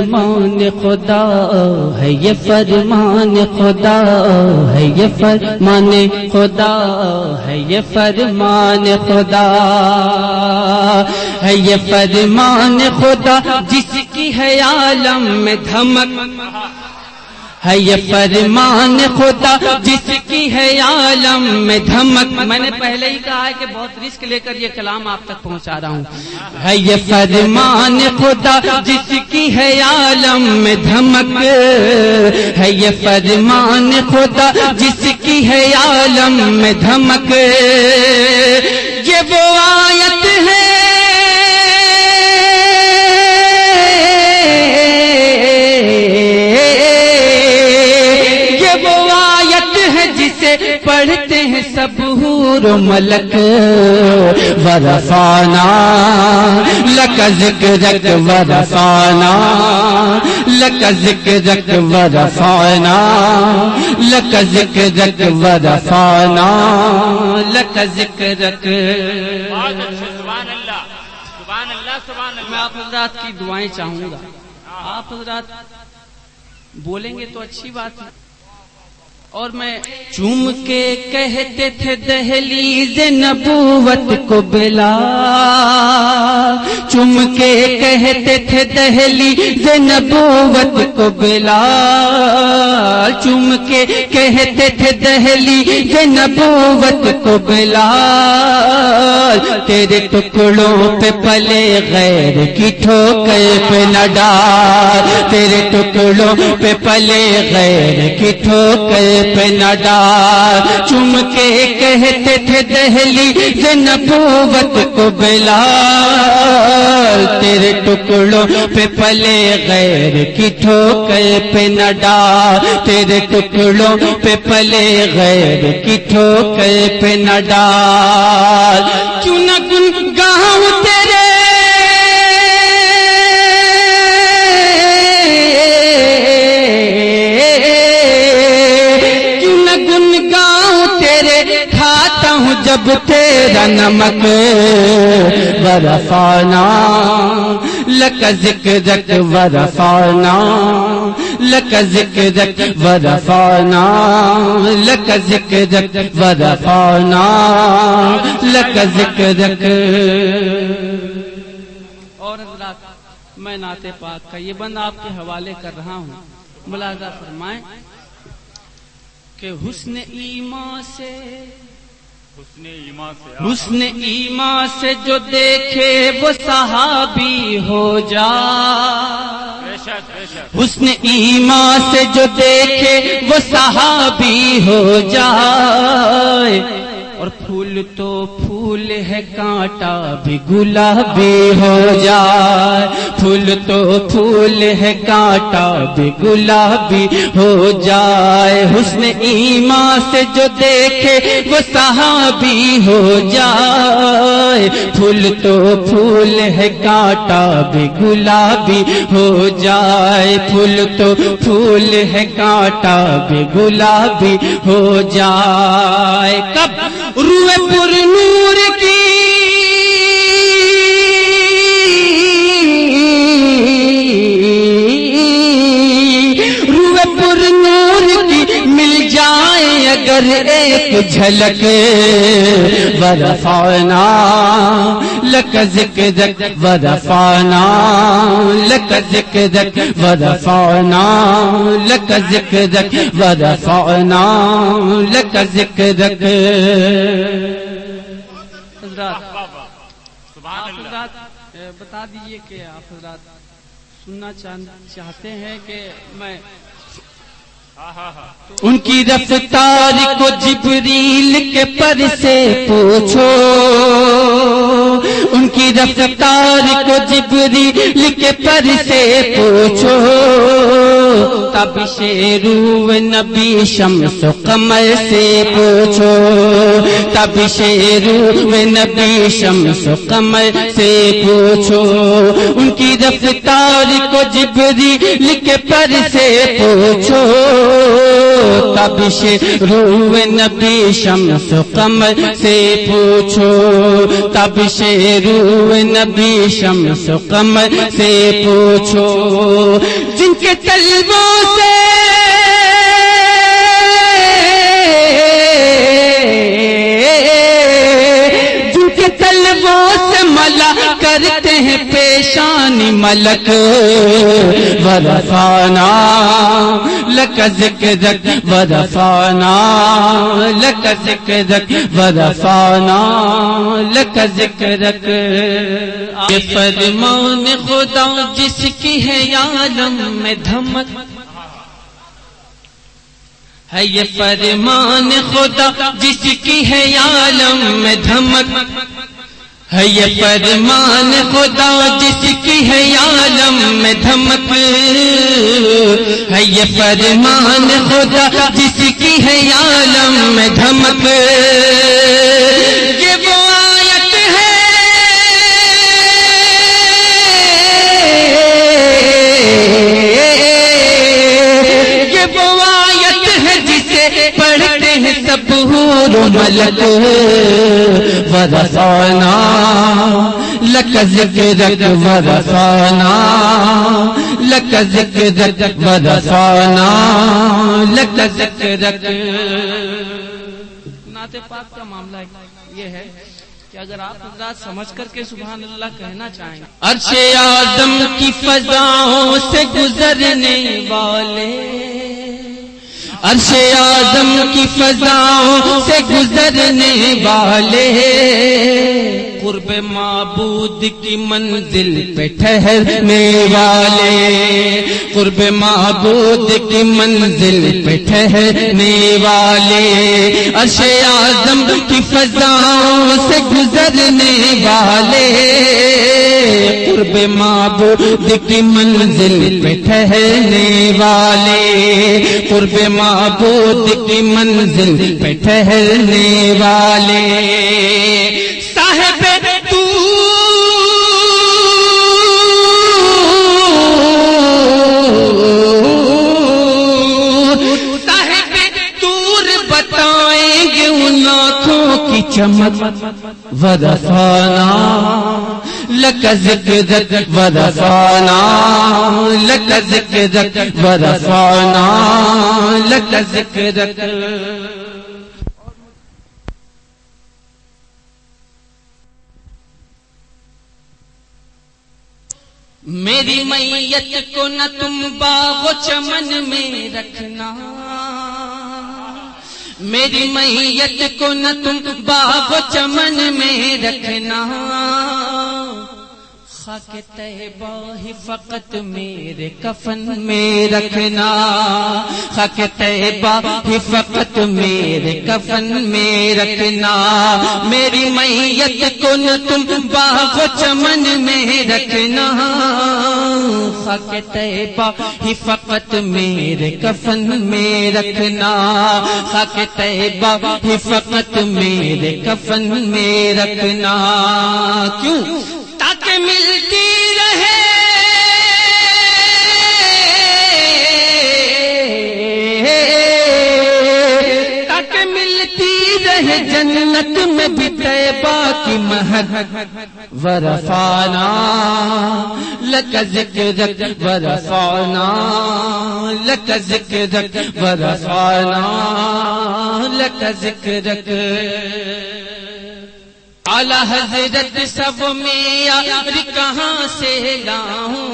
فرمان خدا ہے، یہ فرمان خدا ہے، یہ فرمان خدا ہے، یہ فرمان خدا ہے، یہ فرمان خدا جس کی ہے عالم میں دھمک ہے، یہ فرمان خدا جس کی ہے عالم میں دھمک. میں نے پہلے ہی کہا ہے کہ بہت رسک لے کر یہ کلام آپ تک پہنچا رہا ہوں. ہے یہ فرمان خدا جس کی ہے عالم میں دھمک ہے، یہ فرمان خدا جس کی ہے عالم میں دھمک. یہ وہ آیت ہے پڑھتے ہیں سب حور و ملک. ورفعنا لک ذکرک ورفعنا لک ذکرک ورفعنا لک ذکرک ورفعنا لک ذکرک. سبحان اللہ سبحان اللہ سبحان اللہ. میں آپ حضرات کی دعائیں چاہوں گا. آپ حضرات بولیں گے تو اچھی بات ہے. اور میں چوم کے کہتے تھے دہلیز نبوت کو بلا، چوم کے کہتے تھے دہلیز نبوت کو بلا، چوم کے کہتے تھے دہلیز نبوت کو بلا. تیرے ٹکڑوں پہ پلے غیر کی ٹھوکر پہ نہ ڈال، تیرے ٹکڑوں پہ پلے غیر کی ٹھوکر پہ نہ ڈال. چوم کے کہتے تھے دہلیز نبوت کو بلال، تیرے ٹکڑوں پہ پلے غیر کی ٹھوکر پہ نہ ڈال، تیرے ٹکڑوں پہ پلے غیر کی ٹھوکر پہ نہ ڈال. کیوں نہ گنگاؤں تیرے جب تیرا نمک. ورفعنا لک ذکرک ورفعنا لک ذکرک ورفعنا لک ذکرک ورفعنا لک ذکرک. اور حضرات میں نعت پاک کا یہ بند آپ کے حوالے کر رہا ہوں. ملاحظہ فرمائیں کہ حسن ایمان سے حسن ایمان سے جو دیکھے وہ صحابی ہو جائے. حسن ایمان سے جو دیکھے وہ صحابی ہو جائے. اور پھول تو پھول ہے کانٹا بھی گلابی ہو جائے. پھول تو پھول ہے کانٹا بھی گلابی ہو جائے. حسن ایمان سے جو دیکھے وہ صحابی ہو جائے. پھول تو پھول ہے کانٹا بھی گلابی ہو جائے. پھول تو پھول ہے کانٹا بھی گلابی ہو جائے. کب روئے پر نور کی روئے پر نور کی مل جائے اگر ایک جھلک. ورفعنا لک ذکرک ورفعنا لک ذکرک ورفعنا لک ذکرک ورفعنا لک ذکرک. حضرات بتا دیجئے کہ آپ حضرات سننا چاہتے ہیں کہ میں ان کی رفتار کو جبریل کے پر سے پوچھو، ان کی رفتار کو جبریل کے پر سے پوچھو. تابش روح نبی شمس و قمر سے پوچھو، تابش روح نبی شمس و قمر سے پوچھو، ان کی رفتار کو جبریل کے پر سے پوچھو، تابش روح نبی شمس و قمر سے پوچھو، تابش روح نبی شمس و قمر سے پوچھو، جن کے طلبوں سے ملا کرتے ہیں پیشانی ملک، ورفعنا لک ذکرک ورفعنا لک ذکرک ورفعنا لک ذکرک۔ یہ فرمان خدا جس کی ہے عالم میں دھمک ہے، یہ فرمان خدا جس کی ہے عالم میں دھمک ہے، یہ فرمان خدا جس کی ہے عالم میں دھمک ہے، یہ فرمان خدا جس کی ہے عالم میں دھمک، یہ وہ آیت ہے یہ وہ آیت ہے جسے پڑھتے ہیں سب حور و ملک، ورفعنا لک ذکرک ورفعنا لک ذکرک ورفعنا لک ذکرک۔ نعت پاک کا معاملہ یہ ہے کہ اگر آپ حضرات سمجھ کر کے سبحان اللہ کہنا چاہیں، عرش اعظم کی فضاؤں سے گزرنے والے، عرش اعظم کی فضاؤں سے گزرنے والے، قرب معبود کی منزل پہ ٹھہرنے والے، قرب معبود کی منزل پہ ٹھہرنے والے، عرش اعظم کی فضاؤں سے گزرنے والے، قرب معبود کی منزل پہ ٹھہرنے والے، قرب معبود کی منزل پہ ٹھہرنے والے، صاحب طور بتائیں گے ان آنکھوں کی چمک، ورفعنا لک ذکرک ورفعنا لک ذکرک ورفعنا لک ذکرک۔ میری میت کو نہ تم باغ و چمن میں رکھنا، میری میت کو نہ تم باغ و چمن میں رکھنا، خاک طیبہ ہی فقط میرے کفن میں رکھنا، خاک طیبہ ہی فقط میرے کفن میں رکھنا، میری میت کو نہ تم باغ و چمن میں رکھنا، خاک طیبہ ہی فقط میرے کفن میں رکھنا، خاک طیبہ ہی فقط میرے کفن میں رکھنا، کیوں؟ تاکہ ملتی رہے تاکہ ملتی رہے جنت میں بھی طیبہ کی مہک، ورفعنا لک ذکرک ورفعنا لک ذکرک ورفعنا لک ذکرک۔ اعلیٰ حضرت سب میں یار کہاں سے لاؤں،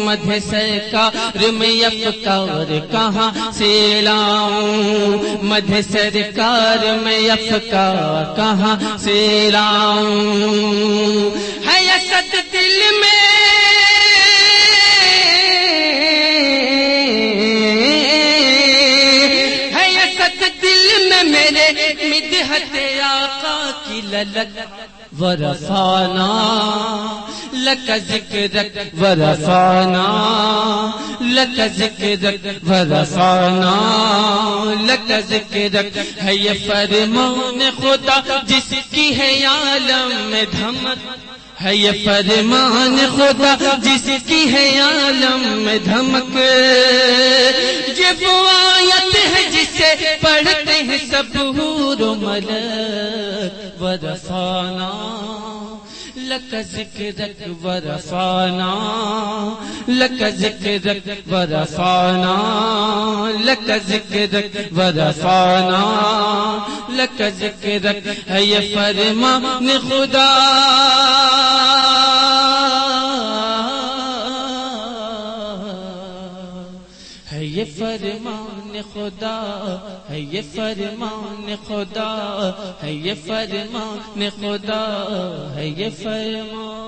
مدح سرکار میں افکار کہاں سے لاؤں، مدح سرکار میں افکار کہاں سے لاؤں، ہے اسد دل میں میرے مدحت آقا کی للک، ورفعنا لك ذكرك ورفعنا لك ذكرك ورفعنا لك ذكرك ہے یہ فرمان خدا جس کی ہے عالم میں دھمک ہے یہ فرمان خدا جس کی ہے عالم میں دھمک یہ وہ آیت ہے جسے پڑھتے ہیں سب حور و ملک ورفعنا لك ذكرك ورفعنا لك ذكرك ورفعنا لك ذكرك ورفعنا لك ذكرك ہے یہ فرمان خدا ہے یہ فرمان خدا ہے یہ فرمان خدا ہے یہ فرمان خدا ہے یہ فرمان